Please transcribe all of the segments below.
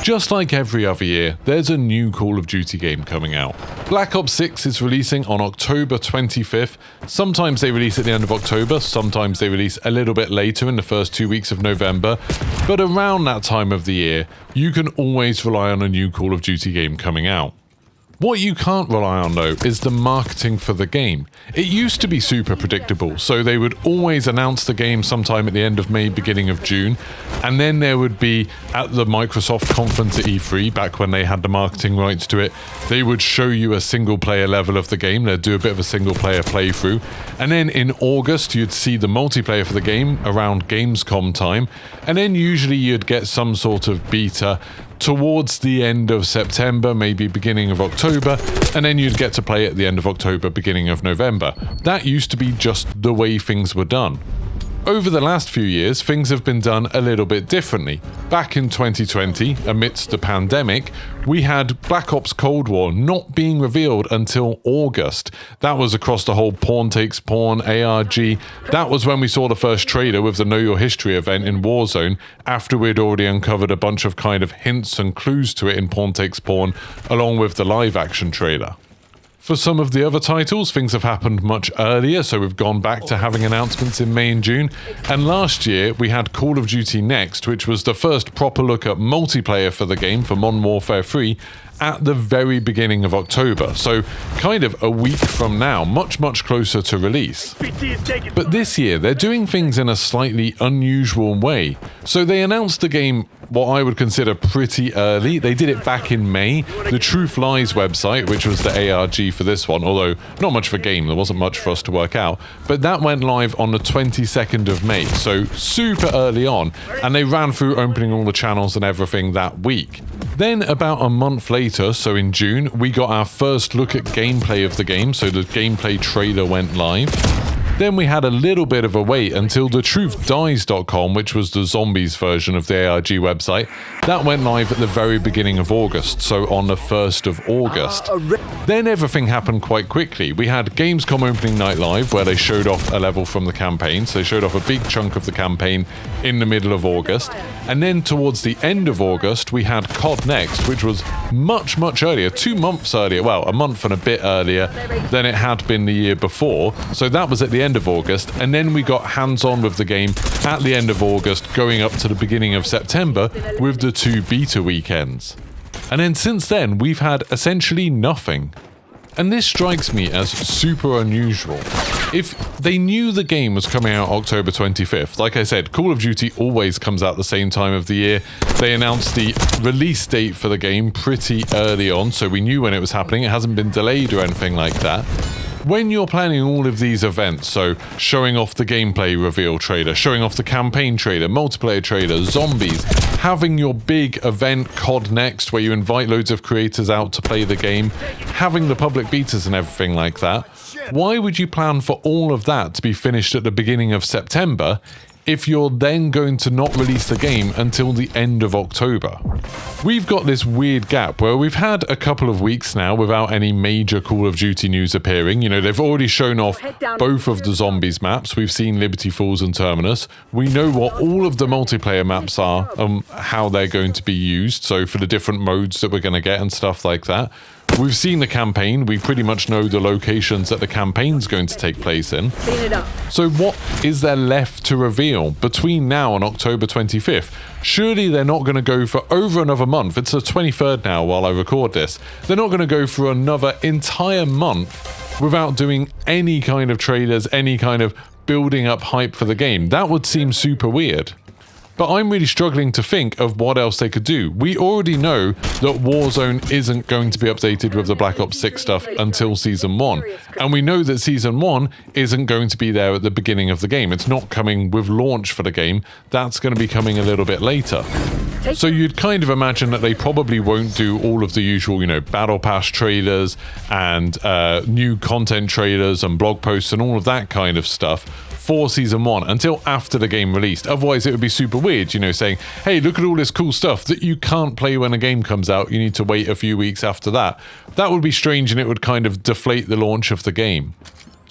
Just like every other year, there's a new Call of Duty game coming out. Black Ops 6 is releasing on October 25th. Sometimes they release at the end of October, sometimes they release a little bit later in the first 2 weeks of November, but around that time of the year, you can always rely on a new Call of Duty game coming out. What you can't rely on though is the marketing for the game. It used to be super predictable, so they would always announce the game sometime at the end of May, beginning of June, and then there would be at the Microsoft conference at E3, back when they had the marketing rights to it, they would show you a single player level of the game, they'd do a bit of a single player playthrough, and then in August you'd see the multiplayer for the game around Gamescom time, and then usually you'd get some sort of beta towards the end of September, maybe beginning of October, and then you'd get to play at the end of October, beginning of November. That used to be just the way things were done. Over the last few years, things have been done a little bit differently. Back in 2020, amidst the pandemic, we had Black Ops Cold War not being revealed until August. That was across the whole Pawn Takes Pawn, ARG. That was when we saw the first trailer with the Know Your History event in Warzone, after we'd already uncovered a bunch of kind of hints and clues to it in Pawn Takes Pawn, along with the live action trailer. For some of the other titles, things have happened much earlier, so we've gone back to having announcements in May and June. And last year, we had Call of Duty Next, which was the first proper look at multiplayer for the game for Modern Warfare 3 at the very beginning of October. So kind of a week from now, much closer to release. But this year, they're doing things in a slightly unusual way. So they announced the game what I would consider pretty early. They did it back in May. The Truth Lies website, which was the ARG for this one, although not much of a game, there wasn't much for us to work out, but that went live on the 22nd of May, so super early on, and they ran through opening all the channels and everything that week. Then about a month later, so in June, we got our first look at gameplay of the game, so the gameplay trailer went live. Then we had a little bit of a wait until thetruthdies.com, which was the zombies version of the ARG website, that went live at the very beginning of August, so on the 1st of August. Then everything happened quite quickly. We had Gamescom opening night live, where they showed off a level from the campaign, so they showed off a big chunk of the campaign in the middle of August. And then towards the end of August, we had COD Next, which was much earlier, 2 months earlier, well, a month and a bit earlier than it had been the year before, so that was at the end of August, and then we got hands-on with the game at the end of August, going up to the beginning of September with the 2 beta weekends. And then since then, we've had essentially nothing. And this strikes me as super unusual. If they knew the game was coming out October 25th, like I said, Call of Duty always comes out the same time of the year. They announced the release date for the game pretty early on, so we knew when it was happening. It hasn't been delayed or anything like that. When you're planning all of these events, so showing off the gameplay reveal trailer, showing off the campaign trailer, multiplayer trailer, zombies, having your big event COD Next where you invite loads of creators out to play the game, having the public betas and everything like that, why would you plan for all of that to be finished at the beginning of September if you're then going to not release the game until the end of October? We've got this weird gap where we've had a couple of weeks now without any major Call of Duty news appearing. You know, they've already shown off both of the zombies maps. We've seen Liberty Falls and Terminus. We know what all of the multiplayer maps are and how they're going to be used, so for the different modes that we're going to get and stuff like that. We've seen the campaign, we pretty much know the locations that the campaign's going to take place in. So what is there left to reveal between now and October 25th? Surely they're not going to go for over another month. It's the 23rd now while I record this. They're not going to go for another entire month without doing any kind of trailers, any kind of building up hype for the game. That would seem super weird. But I'm really struggling to think of what else they could do. We already know that Warzone isn't going to be updated with the Black Ops 6 stuff until Season 1. And we know that Season 1 isn't going to be there at the beginning of the game. It's not coming with launch for the game. That's going to be coming a little bit later. So you'd kind of imagine that they probably won't do all of the usual, you know, Battle Pass trailers and new content trailers and blog posts and all of that kind of stuff for Season 1 until after the game released. Otherwise it would be super weird, you know, saying, hey, look at all this cool stuff that you can't play when a game comes out, you need to wait a few weeks after that. That would be strange and it would kind of deflate the launch of the game.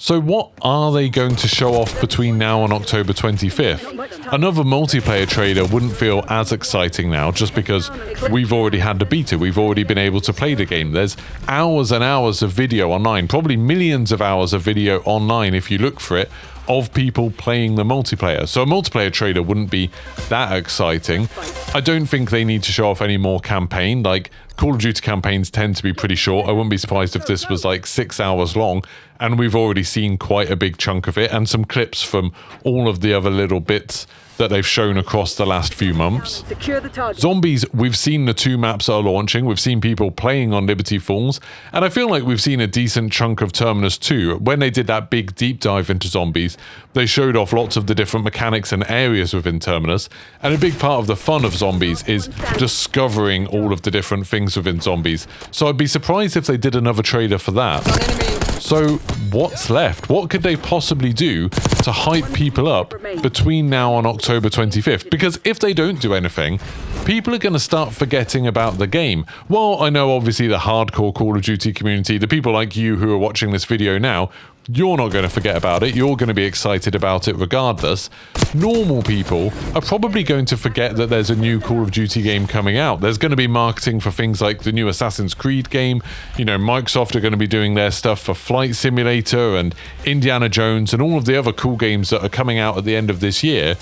So what are they going to show off between now and October 25th? Another multiplayer trailer wouldn't feel as exciting now just because we've already had the beta, we've already been able to play the game. There's hours and hours of video online, probably millions of hours of video online if you look for it, of people playing the multiplayer. So a multiplayer trailer wouldn't be that exciting. I don't think they need to show off any more campaign. Like, Call of Duty campaigns tend to be pretty short. I wouldn't be surprised if this was like 6 hours long, and we've already seen quite a big chunk of it, and some clips from all of the other little bits that they've shown across the last few months. Zombies, we've seen the 2 maps that are launching, we've seen people playing on Liberty Falls, and I feel like we've seen a decent chunk of Terminus 2. When they did that big deep dive into zombies, they showed off lots of the different mechanics and areas within Terminus, and a big part of the fun of zombies is discovering all of the different things within zombies. So I'd be surprised if they did another trailer for that. So what's left? What could they possibly do to hype people up between now and October 25th? Because if they don't do anything, people are going to start forgetting about the game. Well, I know obviously the hardcore Call of Duty community, the people like you who are watching this video now, you're not going to forget about it. You're going to be excited about it regardless. Normal people are probably going to forget that there's a new Call of Duty game coming out. There's going to be marketing for things like the new Assassin's Creed game. You know, Microsoft are going to be doing their stuff for Flight Simulator and Indiana Jones and all of the other cool games that are coming out at the end of this year.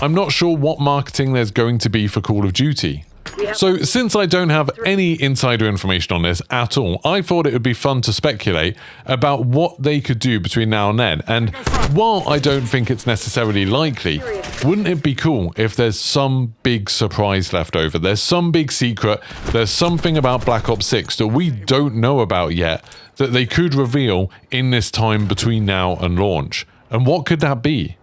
I'm not sure what marketing there's going to be for Call of Duty. So since I don't have any insider information on this at all, I thought it would be fun to speculate about what they could do between now and then. And while I don't think it's necessarily likely, wouldn't it be cool if there's some big surprise left over? There's some big secret, there's something about Black Ops 6 that we don't know about yet that they could reveal in this time between now and launch. And what could that be?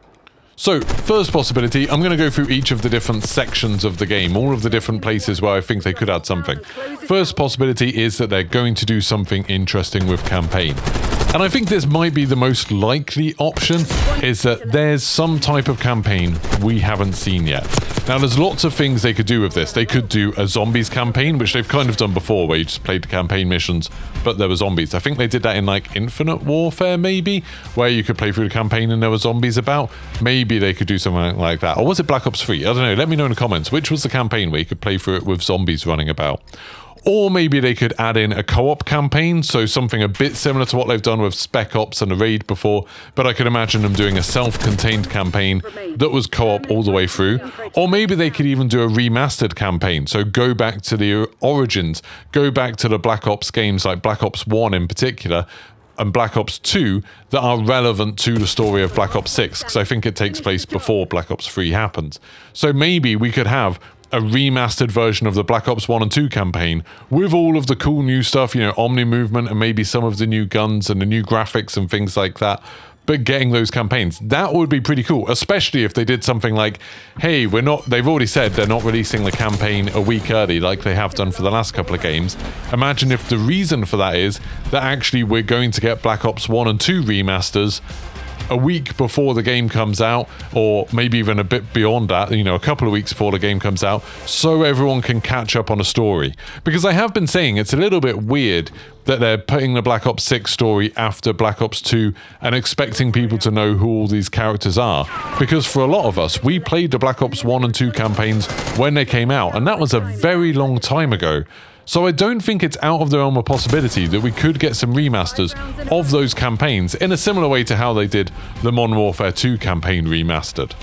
So, first possibility, I'm going to go through each of the different sections of the game, all of the different places where I think they could add something. First possibility is that they're going to do something interesting with campaign. And I think this might be the most likely option, is that there's some type of campaign we haven't seen yet. Now, there's lots of things they could do with this. They could do a zombies campaign, which they've kind of done before, where you just played the campaign missions, but there were zombies. I think they did that in, like, Infinite Warfare, maybe, where you could play through the campaign and there were zombies about. Maybe they could do something like that. Or was it Black Ops 3? I don't know. Let me know in the comments. Which was the campaign where you could play through it with zombies running about? Or maybe they could add in a co-op campaign, so something a bit similar to what they've done with Spec Ops and the Raid before, but I could imagine them doing a self-contained campaign that was co-op all the way through. Or maybe they could even do a remastered campaign, so go back to the origins, go back to the Black Ops games like Black Ops 1 in particular, and Black Ops 2 that are relevant to the story of Black Ops 6, because I think it takes place before Black Ops 3 happens. So maybe we could have a remastered version of the Black Ops 1 and 2 campaign with all of the cool new stuff, you know, Omni movement and maybe some of the new guns and the new graphics and things like that, but getting those campaigns. That would be pretty cool, especially if they did something like, hey, they've already said they're not releasing the campaign a week early like they have done for the last couple of games. Imagine if the reason for that is that actually we're going to get Black Ops 1 and 2 remasters a week before the game comes out, or maybe even a bit beyond that, you know, a couple of weeks before the game comes out, so everyone can catch up on a story. Because I have been saying it's a little bit weird that they're putting the Black Ops 6 story after Black Ops 2 and expecting people to know who all these characters are. Because for a lot of us, we played the Black Ops 1 and 2 campaigns when they came out, and that was a very long time ago. So I don't think it's out of the realm of possibility that we could get some remasters of those campaigns in a similar way to how they did the Modern Warfare 2 campaign remastered.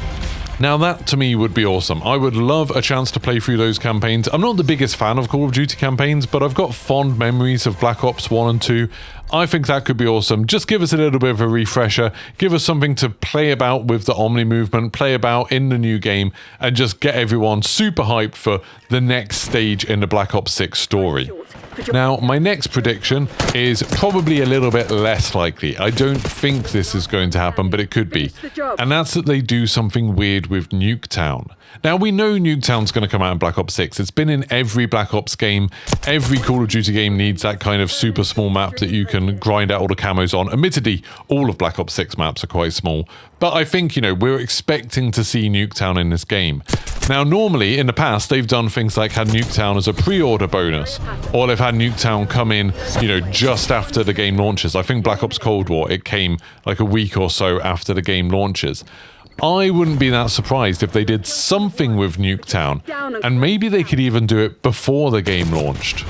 Now that to me would be awesome. I would love a chance to play through those campaigns. I'm not the biggest fan of Call of Duty campaigns, but I've got fond memories of Black Ops 1 and 2. I think that could be awesome. Just give us a little bit of a refresher, give us something to play about with the Omni movement, play about in the new game, and just get everyone super hyped for the next stage in the Black Ops 6 story. Now, my next prediction is probably a little bit less likely. I don't think this is going to happen, but it could be. And that's that they do something weird with Nuketown. Now, we know Nuketown's going to come out in Black Ops 6. It's been in every Black Ops game. Every Call of Duty game needs that kind of super small map that you can grind out all the camos on. Admittedly, all of Black Ops 6 maps are quite small, But I think, you know, we're expecting to see Nuketown in this game. Now, normally, in the past, they've done things like had Nuketown as a pre-order bonus, or they've had Nuketown come in, you know, just after the game launches. I think Black Ops Cold War, it came like a week or so after the game launches. I wouldn't be that surprised if they did something with Nuketown, and maybe they could even do it before the game launched.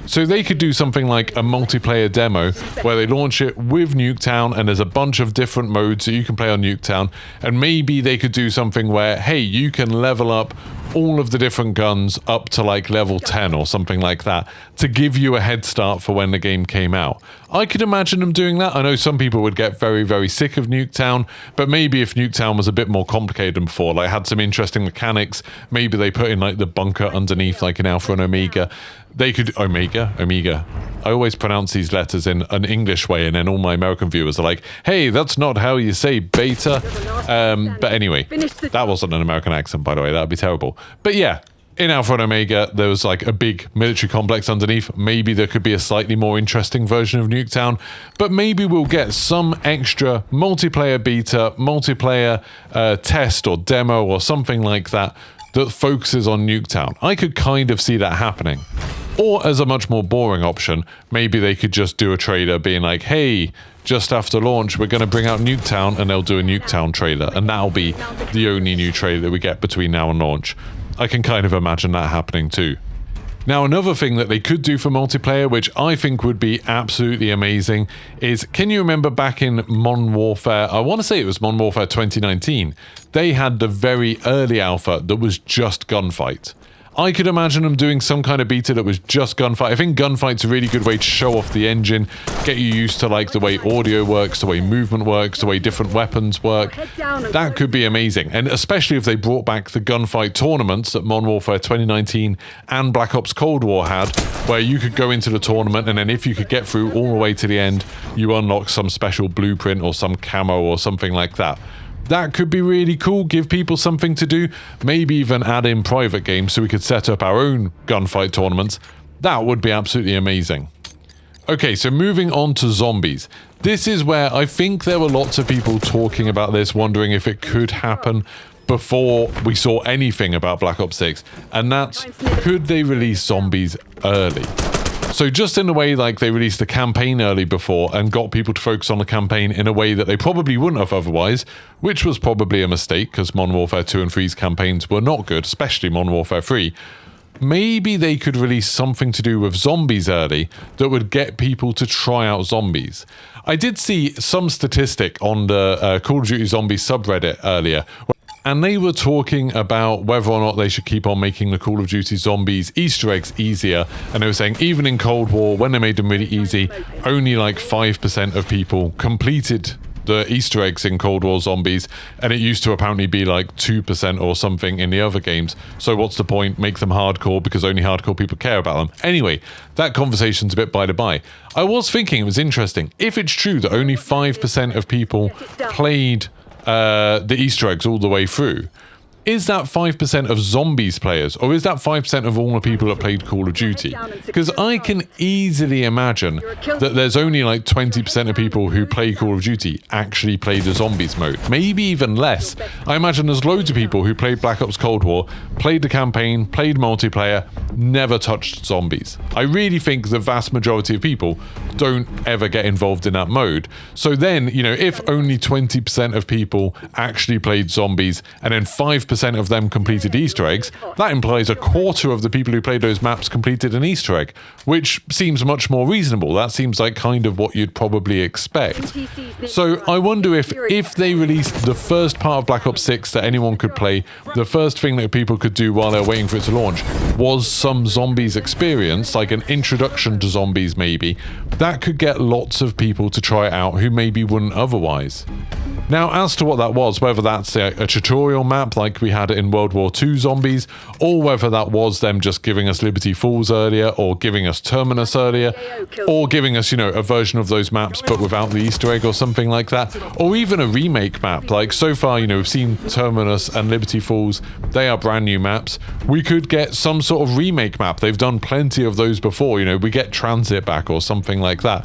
So they could do something like a multiplayer demo where they launch it with Nuketown and there's a bunch of different modes that you can play on Nuketown, and maybe they could do something where, hey, you can level up all of the different guns up to like level 10 or something like that to give you a head start for when the game came out. I could imagine them doing that. I know some people would get very, very sick of Nuketown, but maybe if Nuketown was a bit more complicated than before, like had some interesting mechanics, maybe they put in like the bunker underneath like in Alpha and Omega, they could... Omega? I always pronounce these letters in an English way, and then all my American viewers are like, hey, that's not how you say beta. But anyway, that wasn't an American accent, by the way. That would be terrible. But yeah, in Alpha and Omega, there was like a big military complex underneath. Maybe there could be a slightly more interesting version of Nuketown, but maybe we'll get some extra multiplayer beta, multiplayer test or demo or something like that that focuses on Nuketown. I could kind of see that happening. Or as a much more boring option, maybe they could just do a trailer being like, hey, just after launch, we're going to bring out Nuketown, and they'll do a Nuketown trailer, and that'll be the only new trailer that we get between now and launch. I can kind of imagine that happening too. Now, another thing that they could do for multiplayer, which I think would be absolutely amazing, is, can you remember back in Modern Warfare, I want to say it was Modern Warfare 2019, they had the very early alpha that was just gunfight. I could imagine them doing some kind of beta that was just gunfight. I think gunfight's a really good way to show off the engine, get you used to like the way audio works, the way movement works, the way different weapons work. That could be amazing. And especially if they brought back the gunfight tournaments that Modern Warfare 2019 and Black Ops Cold War had, where you could go into the tournament and then if you could get through all the way to the end, you unlock some special blueprint or some camo or something like that. That could be really cool, give people something to do, maybe even add in private games so we could set up our own gunfight tournaments. That would be absolutely amazing. Okay, so moving on to zombies. This is where I think there were lots of people talking about this, wondering if it could happen before we saw anything about Black Ops 6, and that's, could they release zombies early? So just in the way like they released the campaign early before and got people to focus on the campaign in a way that they probably wouldn't have otherwise, which was probably a mistake because Modern Warfare 2 and 3's campaigns were not good, especially Modern Warfare 3, maybe they could release something to do with zombies early that would get people to try out zombies. I did see some statistic on the Call of Duty Zombies subreddit earlier, and they were talking about whether or not they should keep on making the Call of Duty Zombies Easter eggs easier. And they were saying even in Cold War, when they made them really easy, only like 5% of people completed the Easter eggs in Cold War Zombies, and it used to apparently be like 2% or something in the other games. So what's the point? Make them hardcore because only hardcore people care about them. Anyway, that conversation's a bit by the by. I was thinking it was interesting. If it's true that only 5% of people played the Easter eggs all the way through, is that 5% of zombies players, or is that 5% of all the people that played Call of Duty? Because I can easily imagine that there's only like 20% of people who play Call of Duty actually play the zombies mode. Maybe even less. I imagine there's loads of people who played Black Ops Cold War, played the campaign, played multiplayer, never touched zombies. I really think the vast majority of people don't ever get involved in that mode. So then, you know, if only 20% of people actually played zombies and then 5% of them completed Easter eggs, that implies a quarter of the people who played those maps completed an Easter egg, which seems much more reasonable. That seems like kind of what you'd probably expect. So I wonder if they released the first part of Black Ops 6 that anyone could play, the first thing that people could do while they're waiting for it to launch was some zombies experience, like an introduction to zombies maybe, that could get lots of people to try it out who maybe wouldn't otherwise. Now, as to what that was, whether that's a tutorial map like we had in World War II Zombies, or whether that was them just giving us Liberty Falls earlier, or giving us Terminus earlier, or giving us, you know, a version of those maps but without the Easter egg or something like that, or even a remake map. Like, so far, you know, we've seen Terminus and Liberty Falls, they are brand new maps. We could get some sort of remake map. They've done plenty of those before, you know, we get Transit back or something like that.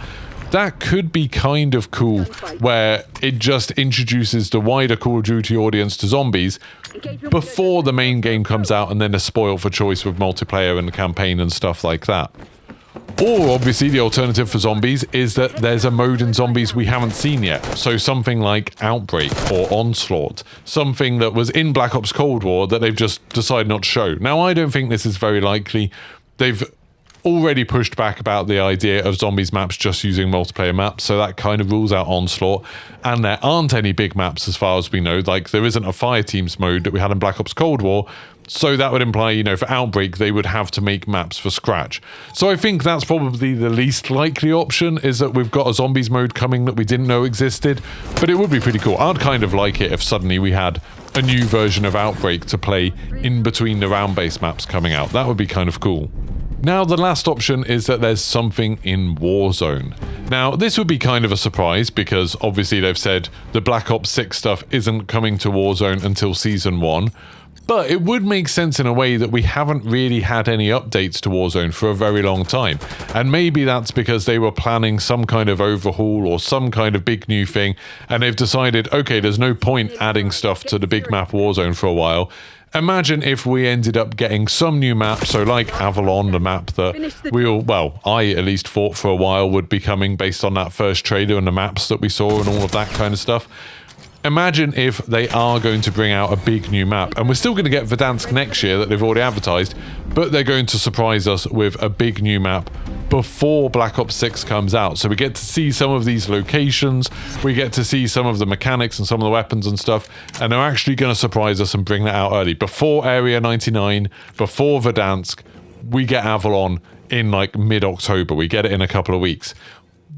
that could be kind of cool, where it just introduces the wider Call of Duty audience to zombies before the main game comes out, and then a spoil for choice with multiplayer and the campaign and stuff like that. Or, obviously, the alternative for zombies is that there's a mode in zombies we haven't seen yet. So something like Outbreak or Onslaught. Something that was in Black Ops Cold War that they've just decided not to show. Now, I don't think this is very likely. They've already pushed back about the idea of zombies maps just using multiplayer maps, so that kind of rules out Onslaught. And there aren't any big maps as far as we know. Like, there isn't a Fireteams mode that we had in Black Ops Cold War. So that would imply, you know, for Outbreak, they would have to make maps from scratch. So I think that's probably the least likely option, is that we've got a zombies mode coming that we didn't know existed. But it would be pretty cool. I'd kind of like it if suddenly we had a new version of Outbreak to play in between the round-based maps coming out. That would be kind of cool. Now, the last option is that there's something in Warzone. Now, this would be kind of a surprise because obviously they've said the Black Ops 6 stuff isn't coming to Warzone until Season 1. But it would make sense in a way that we haven't really had any updates to Warzone for a very long time. And maybe that's because they were planning some kind of overhaul or some kind of big new thing, and they've decided, okay, there's no point adding stuff to the big map Warzone for a while. Imagine if we ended up getting some new map, so like Avalon, the map that we all, well, I at least thought for a while would be coming based on that first trailer and the maps that we saw and all of that kind of stuff. Imagine if they are going to bring out a big new map, and we're still going to get Verdansk next year that they've already advertised, but they're going to surprise us with a big new map before Black Ops 6 comes out. So we get to see some of these locations, we get to see some of the mechanics and some of the weapons and stuff, and they're actually going to surprise us and bring that out early. Before Area 99, before Verdansk, we get Avalon in like mid-October. We get it in a couple of weeks.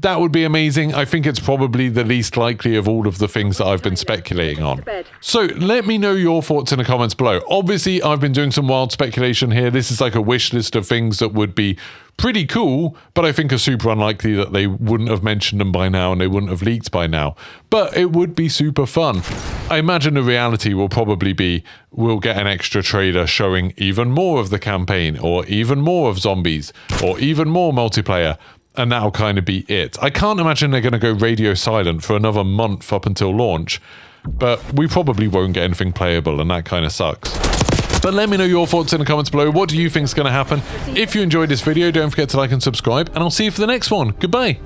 That would be amazing. I think it's probably the least likely of all of the things that I've been speculating on. So let me know your thoughts in the comments below. Obviously, I've been doing some wild speculation here. This is like a wish list of things that would be pretty cool, but I think are super unlikely that they wouldn't have mentioned them by now and they wouldn't have leaked by now. But it would be super fun. I imagine the reality will probably be we'll get an extra trailer showing even more of the campaign, or even more of zombies, or even more multiplayer. And that'll kind of be it. I can't imagine they're going to go radio silent for another month up until launch, but we probably won't get anything playable, and that kind of sucks. But let me know your thoughts in the comments below. What do you think is going to happen? If you enjoyed this video, don't forget to like and subscribe, and I'll see you for the next one. Goodbye.